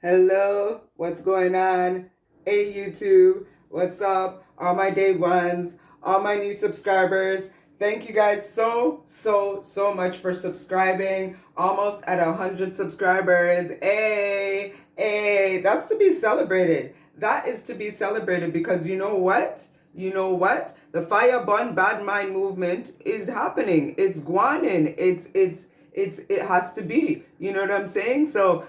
Hello, what's going on? Hey YouTube, what's up? All my day ones, all my new subscribers. Thank you guys so much for subscribing. Almost at 100 subscribers. Hey, that's to be celebrated. That is to be celebrated because you know what? You know what? The Fire Burn Bad Mind movement is happening. It's guanin. It has to be, you know what I'm saying? So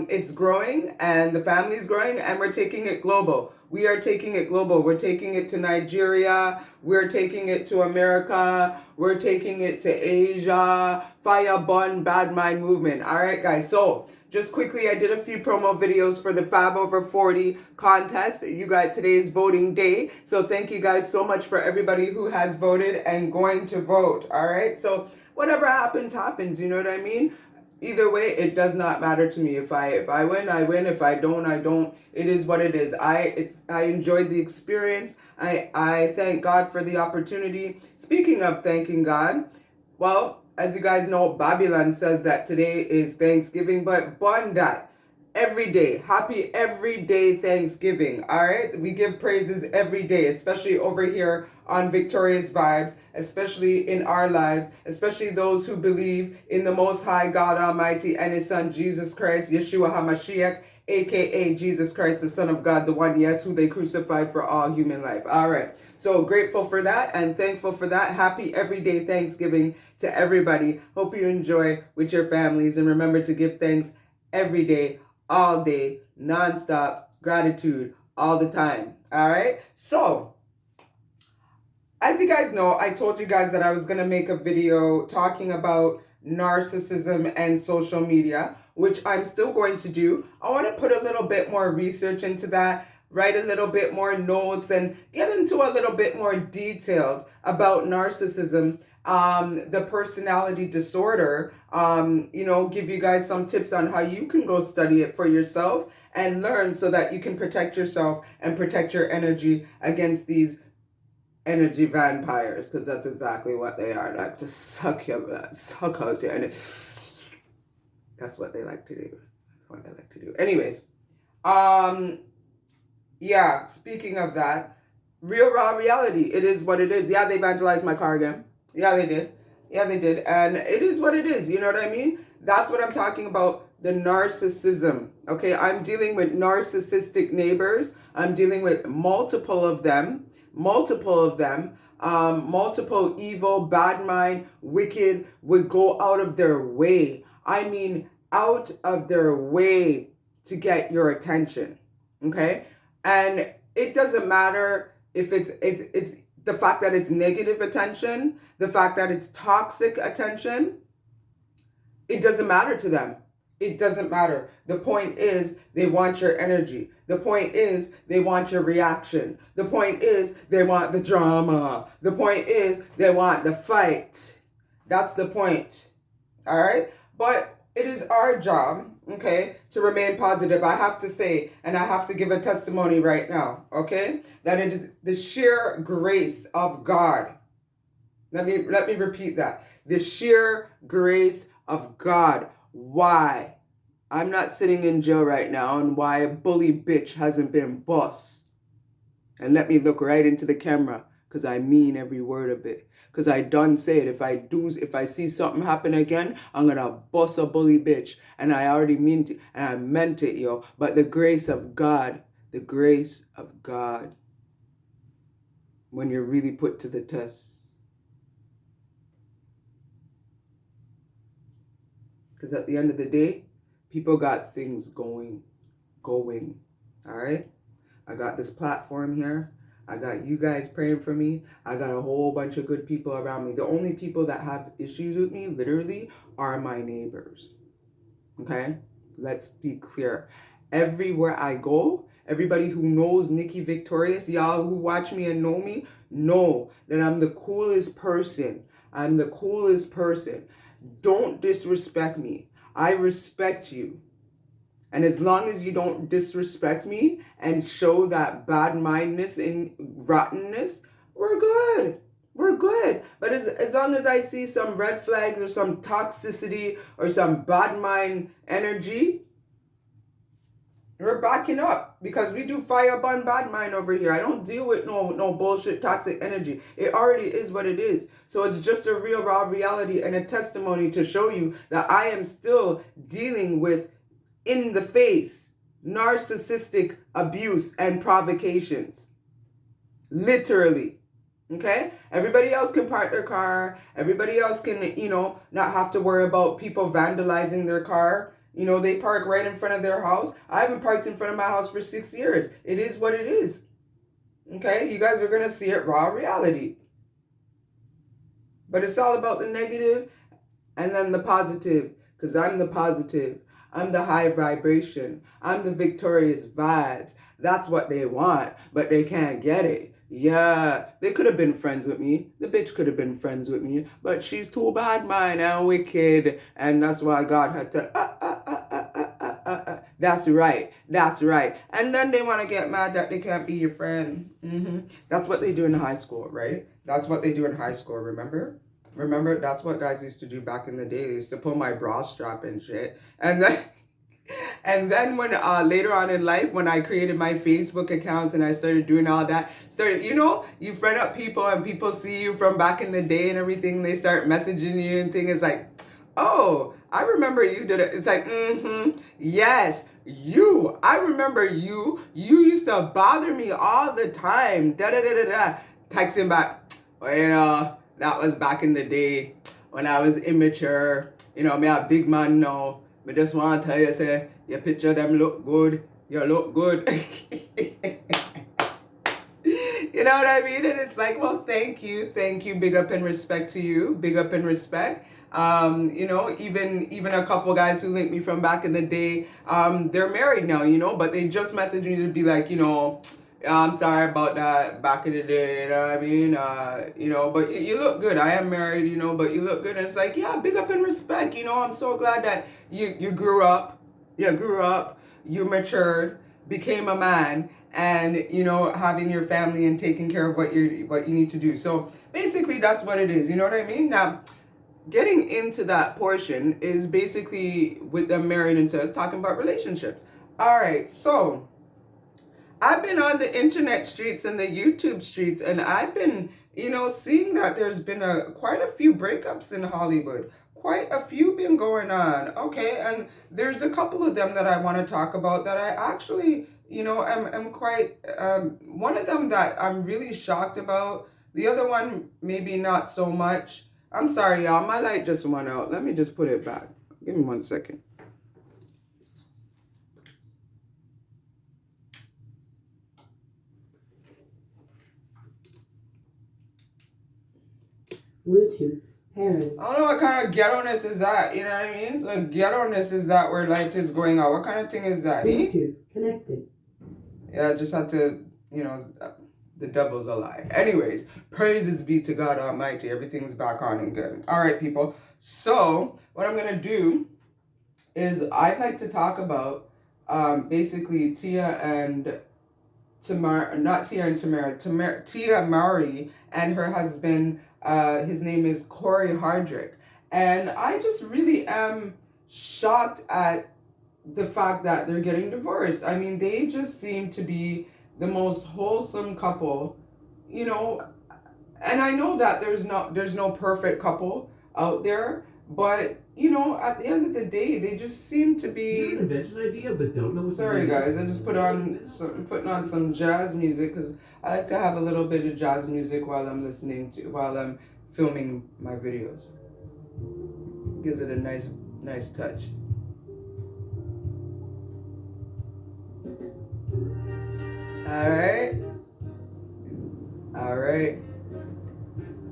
it's growing and the family is growing and we're taking it global. We are taking it global. We're taking it to Nigeria. We're taking it to America. We're taking it to Asia. Fire Burn Bad Mind movement. All right, guys. So just quickly, I did a few promo videos for the Fab Over 40 contest. You guys, today is voting day. So thank you guys so much for everybody who has voted and going to vote. All right. So whatever happens, happens. You know what I mean? Either way, it does not matter to me. If I win, I win. If I don't, I don't. It is what it is. I enjoyed the experience. I thank God for the opportunity. Speaking of thanking God, well, as you guys know, Babylon says that today is Thanksgiving, but bun that. Every day, happy everyday Thanksgiving, all right? We give praises every day, especially over here on Victorious Vibes, especially in our lives, especially those who believe in the Most High God Almighty and His Son, Jesus Christ, Yeshua HaMashiach, a.k.a. Jesus Christ, the Son of God, the one, yes, who they crucified for all human life. All right, so grateful for that and thankful for that. Happy everyday Thanksgiving to everybody. Hope you enjoy with your families and remember to give thanks every day, all day, non-stop, gratitude all the time. All right, so as you guys know, I told you guys that I was going to make a video talking about narcissism and social media, which I'm still going to do. I want to put a little bit more research into that, write a little bit more notes, and get into a little bit more detailed about narcissism, the personality disorder, give you guys some tips on how you can go study it for yourself and learn so that you can protect yourself and protect your energy against these energy vampires, because that's exactly what they are. Like to suck your blood, suck out your energy. That's what they like to do. That's what they like to do. Anyways, yeah, speaking of that, real raw reality, it is what it is. Yeah, they vandalized my car again. Yeah, they did. Yeah, they did. And it is what it is. You know what I mean? That's what I'm talking about. The narcissism. Okay, I'm dealing with narcissistic neighbors. I'm dealing with multiple of them, multiple evil, bad mind, wicked, would go out of their way. I mean, out of their way to get your attention. Okay? And it doesn't matter if it's the fact that it's negative attention, the fact that it's toxic attention. It doesn't matter to them. It doesn't matter. The point is they want your energy. The point is they want your reaction. The point is they want the drama. The point is they want the fight. That's the point. All right? But it is our job, okay, to remain positive. I have to say, and I have to give a testimony right now, okay, that it is the sheer grace of God. Let me repeat that. The sheer grace of God. Why I'm not sitting in jail right now, and why a bully bitch hasn't been bossed. And let me look right into the camera, because I mean every word of it. Because I done say it. If I see something happen again, I'm gonna boss a bully bitch. And I already meant it, and I meant it, yo. But the grace of God, when you're really put to the test. Because at the end of the day, people got things going, all right? I got this platform here. I got you guys praying for me. I got a whole bunch of good people around me. The only people that have issues with me, literally, are my neighbors, okay? Let's be clear. Everywhere I go, everybody who knows Nikki Victorious, y'all who watch me and know that I'm the coolest person. I'm the coolest person. Don't disrespect me. I respect you. And as long as you don't disrespect me and show that bad-mindedness and rottenness, we're good. We're good. But as long as I see some red flags or some toxicity or some bad mind energy, We're backing up because we do fire burn bad mind over here. I don't deal with no bullshit toxic energy. It already is what it is. So it's just a real raw reality and a testimony to show you that I am still dealing with in the face narcissistic abuse and provocations. Literally. Okay? Everybody else can park their car. Everybody else can, you know, not have to worry about people vandalizing their car. You know, they park right in front of their house. I haven't parked in front of my house for 6 years. It is what it is. Okay? You guys are going to see it raw reality. But it's all about the negative and then the positive. Because I'm the positive. I'm the high vibration. I'm the victorious vibes. That's what they want. But they can't get it. Yeah, they could have been friends with me. The bitch could have been friends with me. But she's too bad, man, and wicked. And that's why God had to... That's right. That's right. And then they want to get mad that they can't be your friend. That's what they do in high school, right? That's what they do in high school, remember? Remember, that's what guys used to do back in the day. They used to pull my bra strap and shit. And then when later on in life, when I created my Facebook accounts and I started doing all that, you know, you friend up people and people see you from back in the day and everything. They start messaging you and things. It's like, oh, I remember you did it. It's like, yes, you. I remember you. You used to bother me all the time. Texting back, well, you know, that was back in the day when I was immature. You know, me a big man now. I just want to tell you, say, your picture them look good. You look good. You know what I mean? And it's like, well, thank you. Big up and respect to you. Big up and respect. You know, even a couple guys who linked me from back in the day, they're married now, you know, but they just messaged me to be like, you know, I'm sorry about that back in the day, you know what I mean? You know, but you look good. I am married, you know, but you look good. And it's like, yeah, big up and respect. You know, I'm so glad that you grew up. You matured, became a man, and, you know, having your family and taking care of what you need to do. So basically that's what it is. You know what I mean? Now, getting into that portion is basically with them married and so it's talking about relationships. All right, so I've been on the internet streets and the YouTube streets, and I've been, you know, seeing that there's been quite a few breakups in Hollywood. Quite a few been going on. Okay, and there's a couple of them that I want to talk about that I actually, you know, am quite, one of them that I'm really shocked about. The other one, maybe not so much. I'm sorry, y'all. My light just went out. Let me just put it back. Give me 1 second. Bluetooth pairing. I don't know what kind of ghetto-ness is that, you know what I mean? So ghetto-ness is that where light is going out. What kind of thing is that, Bluetooth connected. Yeah, I just had to, you know, the devil's a lie. Anyways, praises be to God Almighty. Everything's back on and good. All right, people. So what I'm going to do is I'd like to talk about basically Tia and Tamara, not Tia and Tamara, Tia Mowry and her husband. His name is CORY HARDRICT. And I just really am shocked at the fact that they're getting divorced. I mean, they just seem to be the most wholesome couple, you know, and I know that there's no perfect couple out there, but you know, at the end of the day, they just seem to be. You have an invention idea, but don't know what. Sorry, guys, I just putting on some jazz music because I like to have a little bit of jazz music while I'm filming my videos. Gives it a nice touch.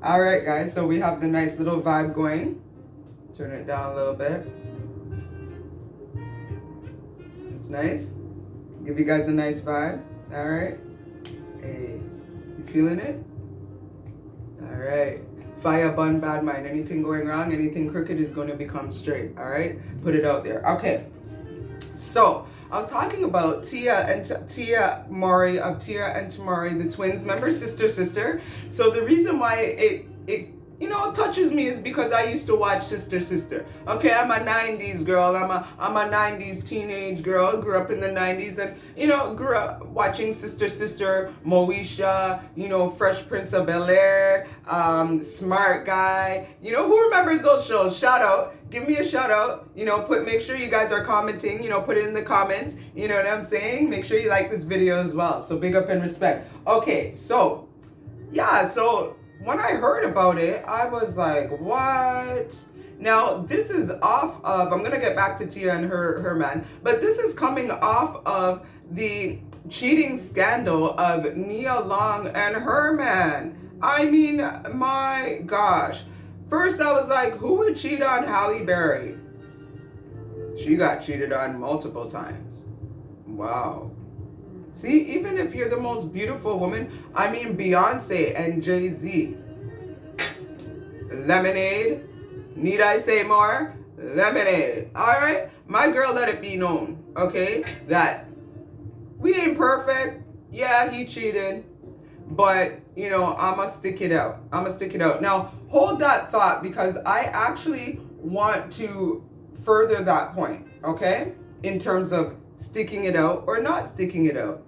All right, guys. So we have the nice little vibe going. Turn it down a little bit. It's nice. Give you guys a nice vibe. All right. Hey, you feeling it? All right. Fire bun bad mind. Anything going wrong, anything crooked is going to become straight. All right. Put it out there. Okay. So I was talking about Tia Mowry of Tia and Tamari, the twins. Remember, sister. So the reason why it you know, touches me is because I used to watch Sister Sister. Okay, I'm a 90s girl. I'm a 90s teenage girl. Grew up in the 90s and, you know, grew up watching Sister Sister, Moesha, you know, Fresh Prince of Bel-Air, Smart Guy. You know, who remembers those shows? Shout out. Give me a shout out. You know, make sure you guys are commenting. You know, put it in the comments. You know what I'm saying? Make sure you like this video as well. So big up and respect. Okay, so, yeah, so when I heard about it, I was like, what? Now, this is off of, I'm going to get back to Tia and her man, but this is coming off of the cheating scandal of Nia Long and her man. I mean, my gosh. First, I was like, who would cheat on Halle Berry? She got cheated on multiple times. Wow. See, even if you're the most beautiful woman, I mean Beyonce and Jay-Z. Lemonade. Need I say more? Lemonade. Alright? My girl, let it be known, okay, that we ain't perfect. Yeah, he cheated. But, you know, I'ma stick it out. I'ma stick it out. Now, hold that thought because I actually want to further that point, okay? In terms of sticking it out or not sticking it out.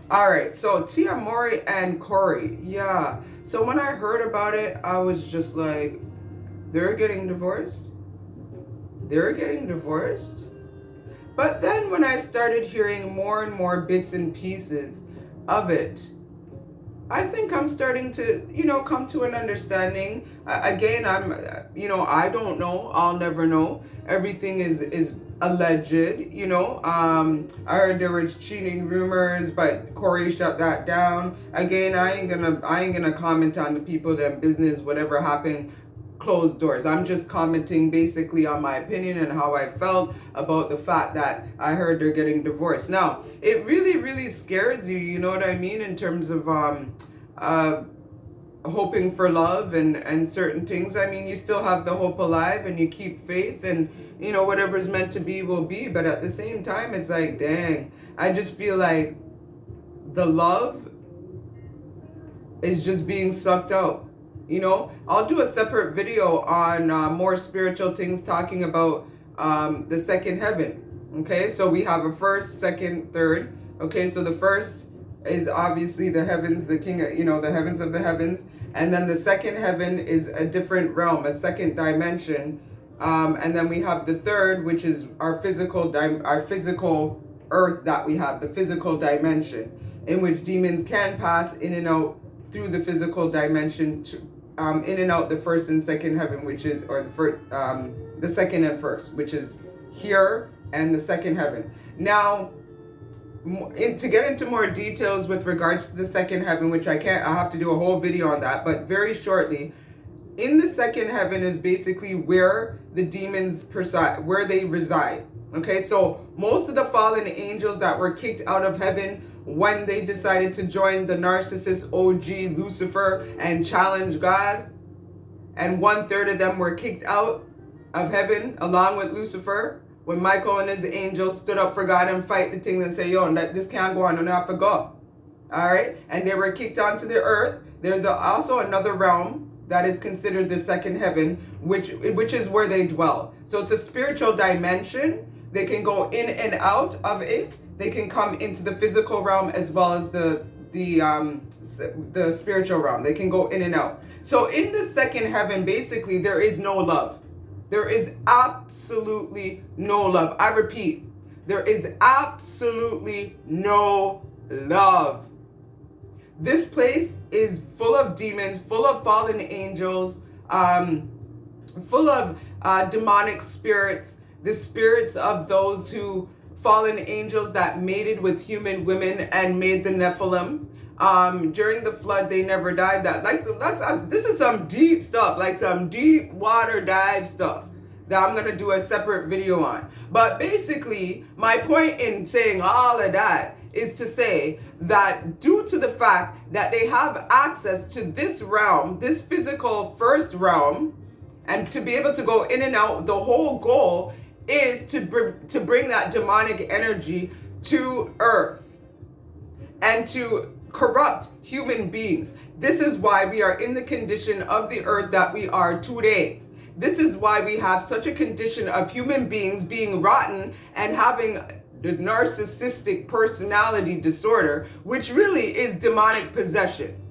All right, so Tia Mowry and CORY, yeah. So when I heard about it, I was just like, they're getting divorced? They're getting divorced? But then when I started hearing more and more bits and pieces of it, I think I'm starting to, you know, come to an understanding. Again, you know, I don't know. I'll never know. Everything is alleged, you know. I heard there was cheating rumors, but CORY shut that down. Again, I ain't gonna comment on the people, them business, whatever happened, closed doors. I'm just commenting basically on my opinion and how I felt about the fact that I heard they're getting divorced. Now, it really, really scares you, you know what I mean, in terms of hoping for love and certain things. I mean, you still have the hope alive and you keep faith and, you know, whatever's meant to be will be. But at the same time, it's like, dang, I just feel like the love is just being sucked out. You know, I'll do a separate video on more spiritual things talking about the second heaven. Okay, so we have a first, second, third. Okay, so the first is obviously the heavens, the king, you know, the heavens of the heavens. And then the second heaven is a different realm, a second dimension. And then we have the third, which is our physical earth that we have, the physical dimension, in which demons can pass in and out through the physical dimension to, in and out the first and second heaven, which is, or the first, the second and first, which is here and the second heaven. Now, to get into more details with regards to the second heaven, which I have to do a whole video on that, but very shortly, in the second heaven is basically where the demons where they reside. Okay, so most of the fallen angels that were kicked out of heaven when they decided to join the narcissist OG Lucifer and challenge God, and 1/3 of them were kicked out of heaven along with Lucifer when Michael and his angels stood up for God and fight the thing and say, yo, this can't go on, and I forgot. All right, and they were kicked onto the earth. There's also another realm that is considered the second heaven, which is where they dwell. So it's a spiritual dimension. They can go in and out of it. They can come into the physical realm as well as the spiritual realm. They can go in and out. So in the second heaven, basically, there is no love. There is absolutely no love. I repeat, there is absolutely no love. This place is full of demons, full of fallen angels, full of demonic spirits, the spirits of those who fallen angels that mated with human women and made the Nephilim. During the flood, they never died. This is some deep stuff, like some deep water dive stuff that I'm gonna do a separate video on. But basically, my point in saying all of that is to say that due to the fact that they have access to this realm, this physical first realm, and to be able to go in and out, the whole goal is to bring that demonic energy to earth and to corrupt human beings. This is why we are in the condition of the earth that we are today. This is why we have such a condition of human beings being rotten and having the narcissistic personality disorder, which really is demonic possession.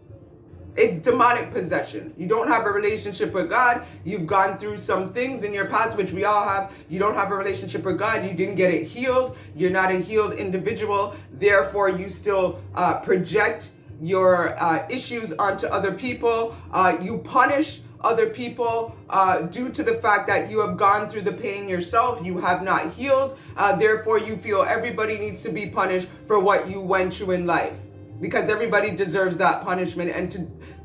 It's demonic possession. You don't have a relationship with God. You've gone through some things in your past, which we all have. You don't have a relationship with God. You didn't get it healed. You're not a healed individual. Therefore, you still project your issues onto other people. You punish other people due to the fact that you have gone through the pain yourself. You have not healed. Therefore, you feel everybody needs to be punished for what you went through in life, because everybody deserves that punishment and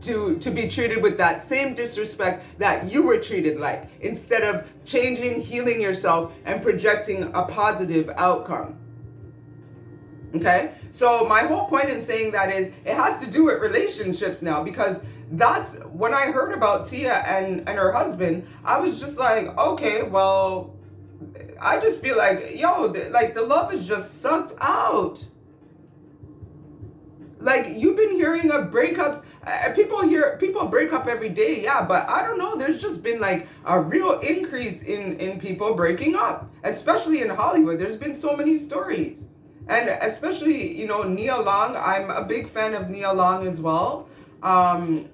to be treated with that same disrespect that you were treated like, instead of changing, healing yourself, and projecting a positive outcome. Okay? So my whole point in saying that is it has to do with relationships now, because that's when I heard about Tia and her husband, I was just like, okay, well, I just feel like, yo, like the love is just sucked out. Like, you've been hearing of breakups. People break up every day, yeah, but I don't know. There's just been like a real increase in people breaking up, especially in Hollywood. There's been so many stories, and especially, you know, Nia Long. I'm a big fan of Nia Long as well, and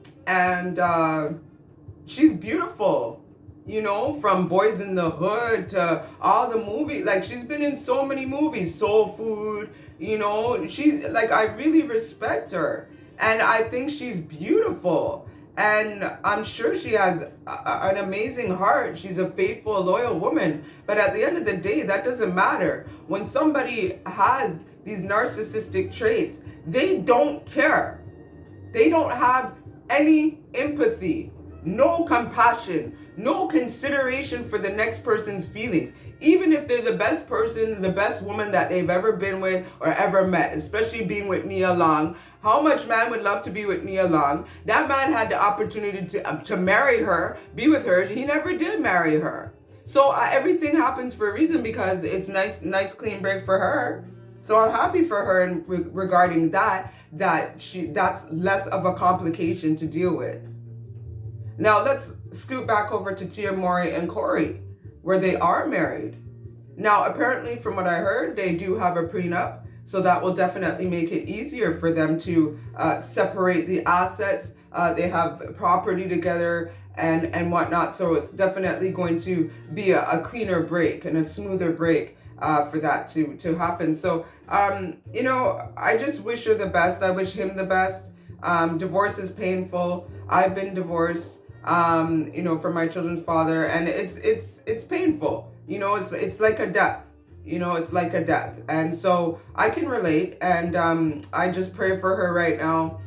she's beautiful. You know, from Boys in the Hood to all the movies. Like, she's been in so many movies. Soul Food, you know. She, like, I really respect her. And I think she's beautiful. And I'm sure she has an amazing heart. She's a faithful, loyal woman. But at the end of the day, that doesn't matter. When somebody has these narcissistic traits, they don't care. They don't have any empathy, no compassion, no consideration for the next person's feelings, even if they're the best person, the best woman that they've ever been with or ever met, especially being with Nia Long. How much man would love to be with Nia Long? That man had the opportunity to marry her, be with her. He never did marry her. So everything happens for a reason, because it's nice clean break for her. So I'm happy for her regarding that's less of a complication to deal with. Now let's scoot back over to Tia, Mowry, and Cory, where they are married. Now, apparently, from what I heard, they do have a prenup, so that will definitely make it easier for them to separate the assets. They have property together and whatnot, so it's definitely going to be a cleaner break and a smoother break for that to happen. So, you know, I just wish her the best. I wish him the best. Divorce is painful. I've been divorced. You know, from my children's father, and it's painful. You know, it's like a death. You know, it's like a death, and so I can relate. And I just pray for her right now.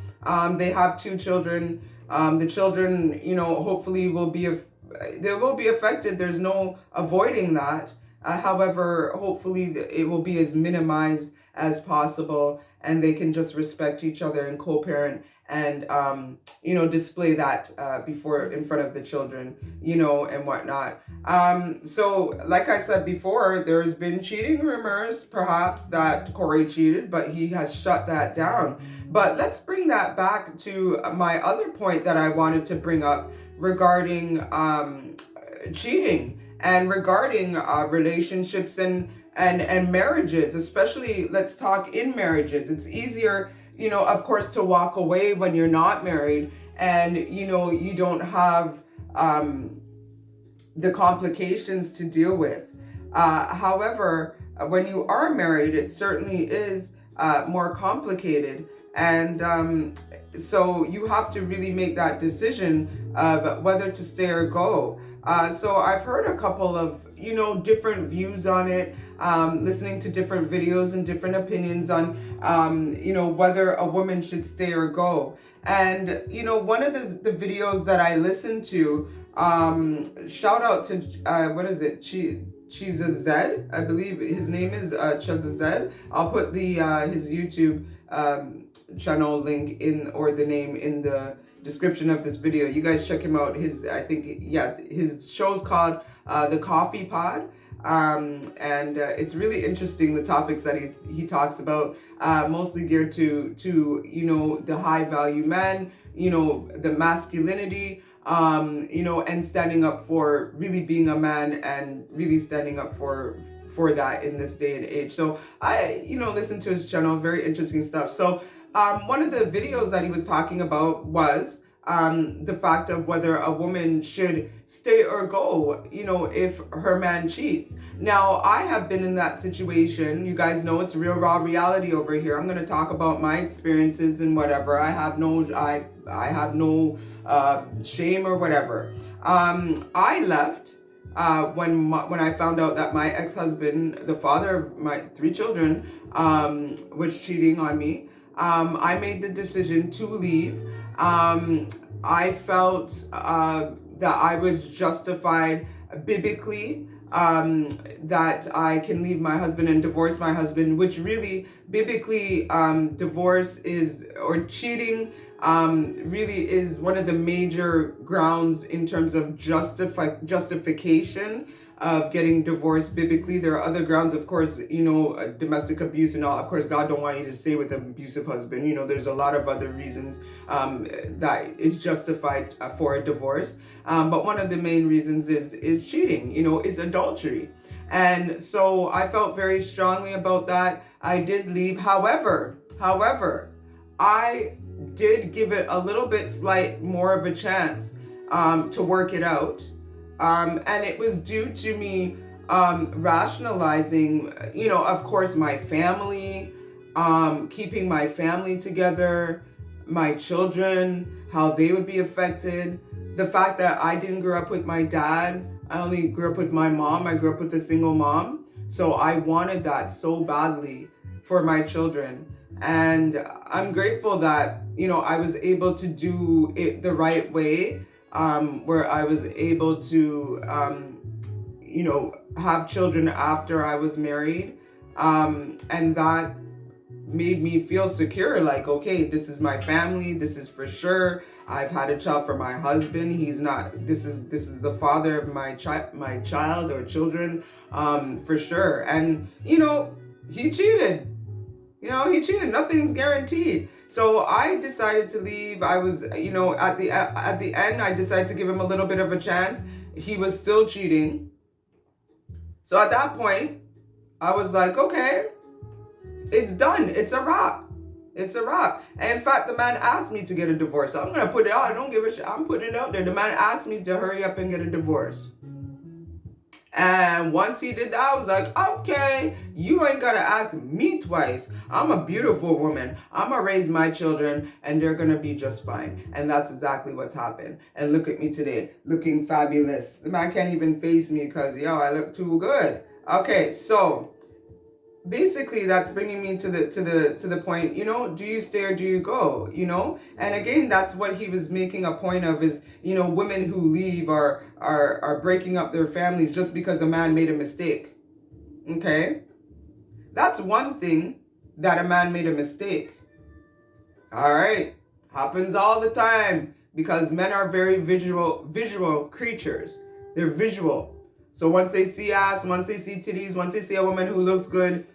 They have 2 children. The children, you know, hopefully they will be affected. There's no avoiding that. However, hopefully it will be as minimized as possible, and they can just respect each other and co-parent and, you know, display that in front of the children, you know, and whatnot. So like I said before, there's been cheating rumors, perhaps, that Cory cheated, but he has shut that down. But let's bring that back to my other point that I wanted to bring up regarding cheating and regarding relationships and marriages, especially let's talk in marriages. It's easier, you know, of course, to walk away when you're not married and, you know, you don't have the complications to deal with. However, when you are married, it certainly is more complicated. And so you have to really make that decision of whether to stay or go. So I've heard a couple of, you know, different views on it, listening to different videos and different opinions on, you know, whether a woman should stay or go. And, you know, one of the videos that I listened to, shout out to, what is it? TINGZ, I believe his name is TINGZ. I'll put his YouTube channel link in, or the name in the description of this video. You guys check him out. His show's called The Coffee Pod. And it's really interesting, the topics that he talks about, mostly geared to you know, the high value men, you know, the masculinity, you know, and standing up for really being a man and really standing up for that in this day and age. So I, you know, listened to his channel, very interesting stuff. So one of the videos that he was talking about was the fact of whether a woman should stay or go, you know, if her man cheats. Now, I have been in that situation. You guys know it's real raw reality over here. I'm going to talk about my experiences and whatever. I have no shame or whatever. I left when I found out that my ex-husband, the father of my 3 children, was cheating on me. I made the decision to leave. I felt that I was justified biblically, that I can leave my husband and divorce my husband, which really biblically, divorce is, or cheating, really is one of the major grounds in terms of justification of getting divorced biblically. There are other grounds, of course, you know, domestic abuse and all. Of course, God don't want you to stay with an abusive husband. You know, there's a lot of other reasons that is justified for a divorce. But one of the main reasons is cheating, you know, is adultery. And so I felt very strongly about that. I did leave. However, I did give it a little bit more of a chance to work it out. And it was due to me rationalizing, you know, of course, my family, keeping my family together, my children, how they would be affected. The fact that I didn't grow up with my dad, I only grew up with my mom. I grew up with a single mom. So I wanted that so badly for my children. And I'm grateful that, you know, I was able to do it the right way, where I was able to, you know, have children after I was married. And that made me feel secure, like, okay, this is my family. This is for sure. I've had a child for my husband. He's not, this is the father of my child or children, for sure. And, you know, he cheated. You know, he cheated. Nothing's guaranteed. So I decided to leave. I was, you know, at the end, I decided to give him a little bit of a chance. He was still cheating. So at that point, I was like, okay, it's done. It's a wrap. It's a wrap. And in fact, the man asked me to get a divorce. So I'm going to put it out. I don't give a shit. I'm putting it out there. The man asked me to hurry up and get a divorce. And once he did that, I was like, okay, you ain't got to ask me twice. I'm a beautiful woman. I'm going to raise my children and they're going to be just fine. And that's exactly what's happened. And look at me today, looking fabulous. The man can't even face me because, yo, I look too good. Okay, so basically that's bringing me to the point, you know, do you stay or do you go, you know? And again, that's what he was making a point of is, you know, women who leave are breaking up their families just because a man made a mistake. Okay? That's one thing, that a man made a mistake. All right. Happens all the time because men are very visual creatures. They're visual. So once they see ass, once they see titties, once they see a woman who looks good,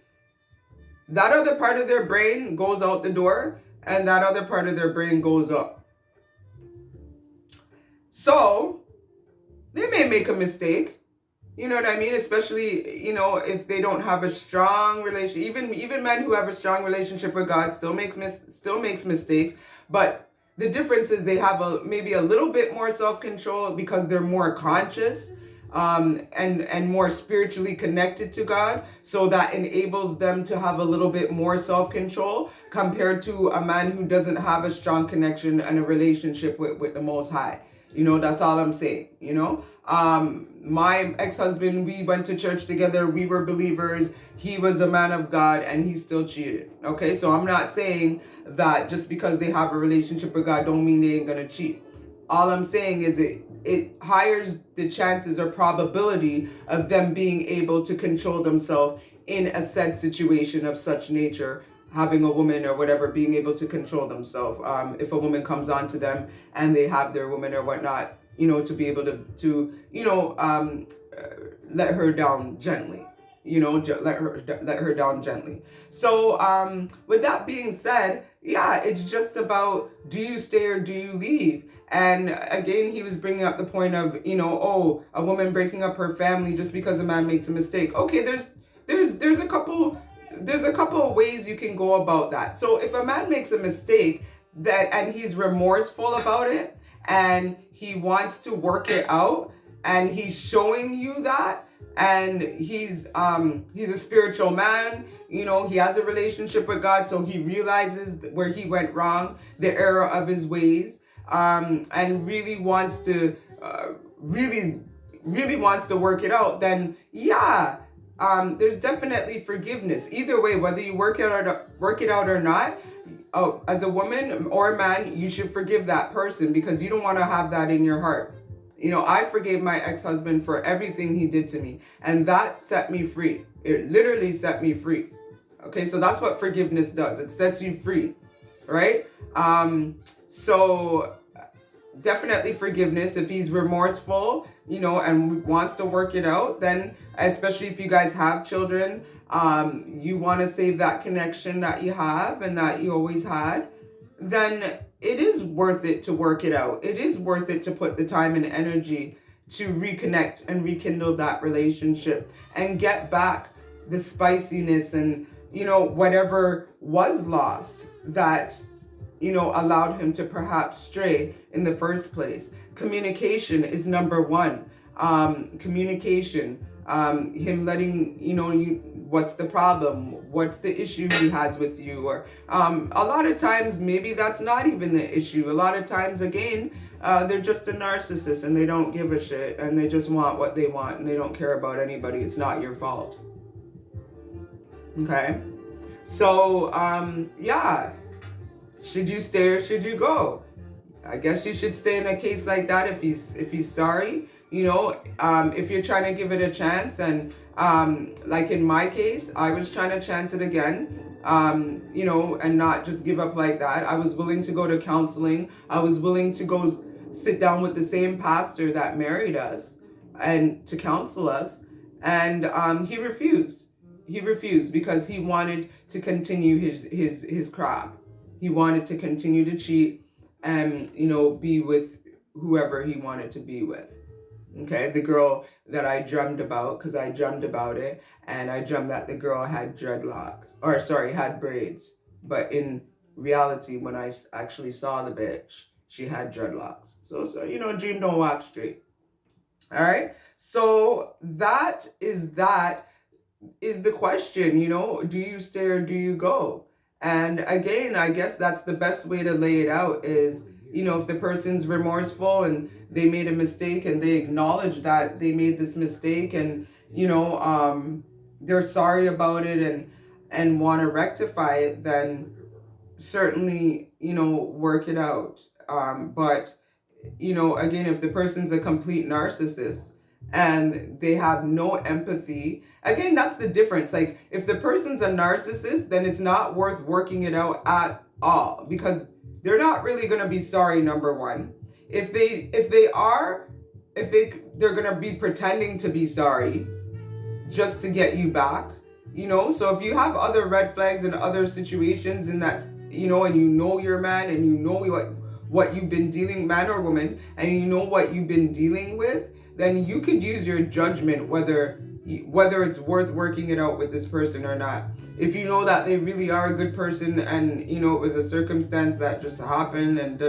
that other part of their brain goes out the door and that other part of their brain goes up. So they may make a mistake, you know what I mean? Especially, you know, if they don't have a strong relationship. Even men who have a strong relationship with God still makes mistakes. But the difference is they have maybe a little bit more self-control because they're more conscious. And more spiritually connected to God, so that enables them to have a little bit more self-control compared to a man who doesn't have a strong connection and a relationship with the Most High. You know, that's all I'm saying, you know. My ex-husband, we went to church together, we were believers, he was a man of God, and he still cheated. Okay, so I'm not saying that just because they have a relationship with God don't mean they ain't gonna cheat. All I'm saying is it higher the chances or probability of them being able to control themselves in a said situation of such nature, having a woman or whatever, being able to control themselves. If a woman comes on to them and they have their woman or whatnot, you know, to be able to you know, let her down gently. You know, let her down gently. So with that being said, yeah, it's just about, do you stay or do you leave? And again, he was bringing up the point of, you know, oh, a woman breaking up her family just because a man makes a mistake. Okay, there's a couple of ways you can go about that. So if a man makes a mistake and he's remorseful about it and he wants to work it out and he's showing you that, and he's a spiritual man, you know, he has a relationship with God, so he realizes where he went wrong, the error of his ways, and really wants to really wants to work it out, then yeah, there's definitely forgiveness. Either way, whether you work it out or not, as a woman or a man, you should forgive that person, because you don't want to have that in your heart. You know, I forgave my ex-husband for everything he did to me, and that set me free. It literally set me free. Okay, so that's what forgiveness does. It sets you free, right? So definitely forgiveness. If he's remorseful, you know, and wants to work it out, then especially if you guys have children, you want to save that connection that you have and that you always had, then it is worth it to work it out. It is worth it to put the time and energy to reconnect and rekindle that relationship and get back the spiciness and, you know, whatever was lost that, you know, allowed him to perhaps stray in the first place. Communication is number one. Communication, him letting, you know, what's the problem, what's the issue he has with you, or a lot of times maybe that's not even the issue. A lot of times, again, they're just a narcissist and they don't give a shit and they just want what they want and they don't care about anybody. It's not your fault. Okay, so yeah, should you stay or should you go? I guess you should stay in a case like that if he's sorry. You know, if you're trying to give it a chance, and like in my case, I was trying to chance it again, you know, and not just give up like that. I was willing to go to counseling. I was willing to go sit down with the same pastor that married us and to counsel us. And he refused. He refused because he wanted to continue his crap. He wanted to continue to cheat and, you know, be with whoever he wanted to be with. Okay, the girl that I dreamt about, because I dreamt about it, and I dreamt that the girl had dreadlocks, or sorry, had braids. But in reality, when I actually saw the bitch, she had dreadlocks. So you know, dream don't walk straight. All right, so that is the question, you know, do you stay or do you go? And again, I guess that's the best way to lay it out is, you know, if the person's remorseful and they made a mistake and they acknowledge that they made this mistake and, you know, they're sorry about it and want to rectify it, then certainly, you know, work it out. But, you know, again, if the person's a complete narcissist and they have no empathy, again, that's the difference. Like, if the person's a narcissist, then it's not worth working it out at all, because they're not really going to be sorry, number one. If they're going to be pretending to be sorry just to get you back, you know? So if you have other red flags in other situations in that, you know, and you know your man and you know what you've been dealing, man or woman, and you know what you've been dealing with, then you could use your judgment whether it's worth working it out with this person or not. If you know that they really are a good person and, you know, it was a circumstance that just happened and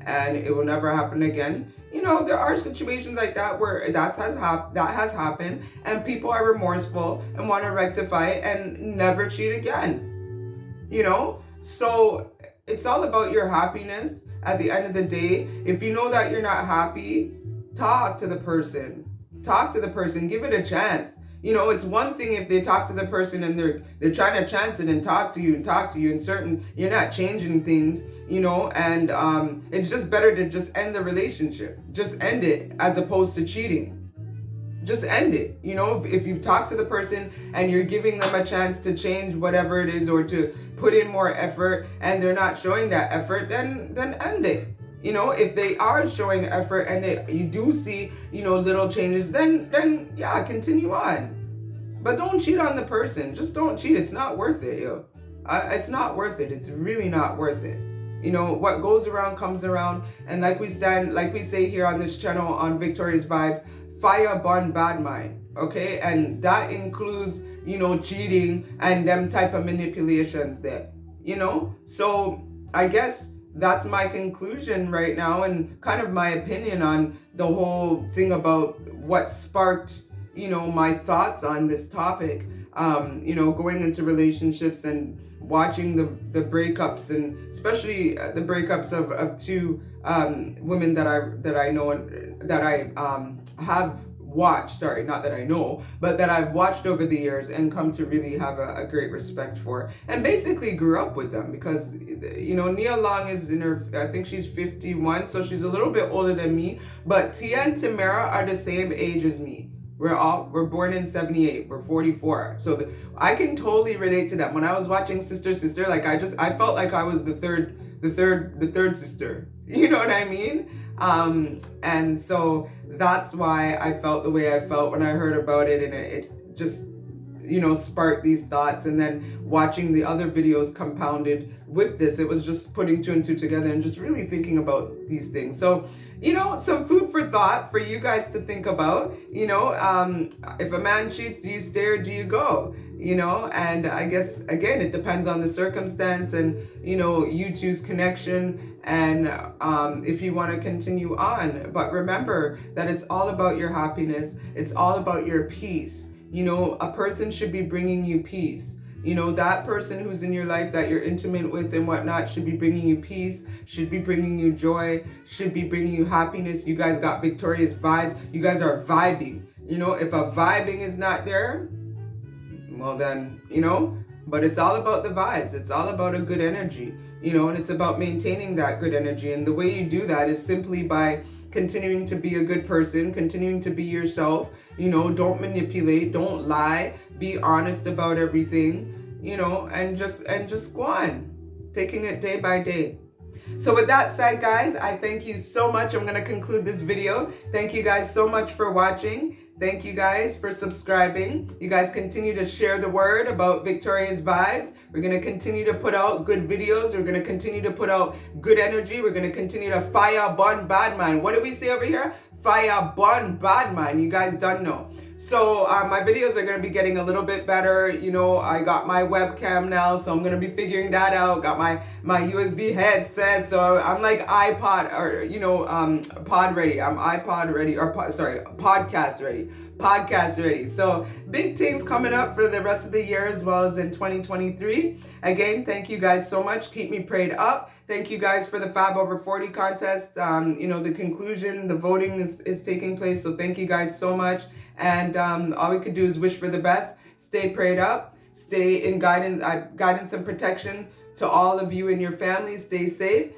and it will never happen again. You know, there are situations like that where that has happened and people are remorseful and want to rectify it and never cheat again. You know, so it's all about your happiness at the end of the day. If you know that you're not happy, talk to the person. Talk to the person. Give it a chance. You know, it's one thing if they talk to the person and they're trying to chance it and talk to you and you're not changing things, you know, and it's just better to just end the relationship. Just end it as opposed to cheating. Just end it. You know, if you've talked to the person and you're giving them a chance to change whatever it is or to put in more effort and they're not showing that effort, then end it. You know, if they are showing effort and you do see, you know, little changes, then yeah, continue on. But don't cheat on the person. Just don't cheat. It's not worth it, yo. It's not worth it. It's really not worth it. You know, what goes around comes around. And like we say here on this channel on Victoria's Vibes, fire burn bad mind. Okay? And that includes, you know, cheating and them type of manipulations there. You know? So I guess that's my conclusion right now, and kind of my opinion on the whole thing about what sparked, you know, my thoughts on this topic. You know, going into relationships and watching the breakups, and especially the breakups of two women that I know and that I have watched, sorry, not that I know, but that I've watched over the years and come to really have a great respect for, and basically grew up with them, because, you know, Nia Long is in her, I think she's 51, so she's a little bit older than me, but Tia and Tamara are the same age as me. We're born in 78, we're 44. So I can totally relate to them. When I was watching Sister, like I felt like I was the third sister. You know what I mean? And so that's why I felt the way I felt when I heard about it, and it just, you know, sparked these thoughts. And then watching the other videos compounded with this, it was just putting two and two together and just really thinking about these things. So, you know, some food for thought for you guys to think about. You know, if a man cheats, do you stay or do you go? You know, and I guess, again, it depends on the circumstance and, you know, you choose connection and if you want to continue on. But remember that it's all about your happiness. It's all about your peace. You know, a person should be bringing you peace. You know, that person who's in your life that you're intimate with and whatnot should be bringing you peace, should be bringing you joy, should be bringing you happiness. You guys got Victoria's vibes. You guys are vibing. You know, if a vibing is not there, well then, you know, but it's all about the vibes. It's all about a good energy, you know, and it's about maintaining that good energy. And the way you do that is simply by continuing to be a good person, continuing to be yourself. You know, don't manipulate, don't lie, be honest about everything, you know, and just go on, taking it day by day. So with that said, guys, I thank you so much. I'm going to conclude this video. Thank you guys so much for watching. Thank you guys for subscribing. You guys continue to share the word about Victoria's Vibes. We're going to continue to put out good videos. We're going to continue to put out good energy. We're going to continue to fire burn bad mind. What do we say over here? Fire burn bad mind. You guys don't know. So my videos are going to be getting a little bit better. You know, I got my webcam now, so I'm going to be figuring that out. Got my USB headset, so I'm like iPod, or, you know, pod ready. I'm iPod ready, or podcast ready. Podcast ready. So big things coming up for the rest of the year as well as in 2023. Again, thank you guys so much. Keep me prayed up. Thank you guys for the Fab Over 40 contest. You know, the conclusion, the voting is taking place. So thank you guys so much. And all we could do is wish for the best. Stay prayed up. Stay in guidance and protection to all of you and your families. Stay safe.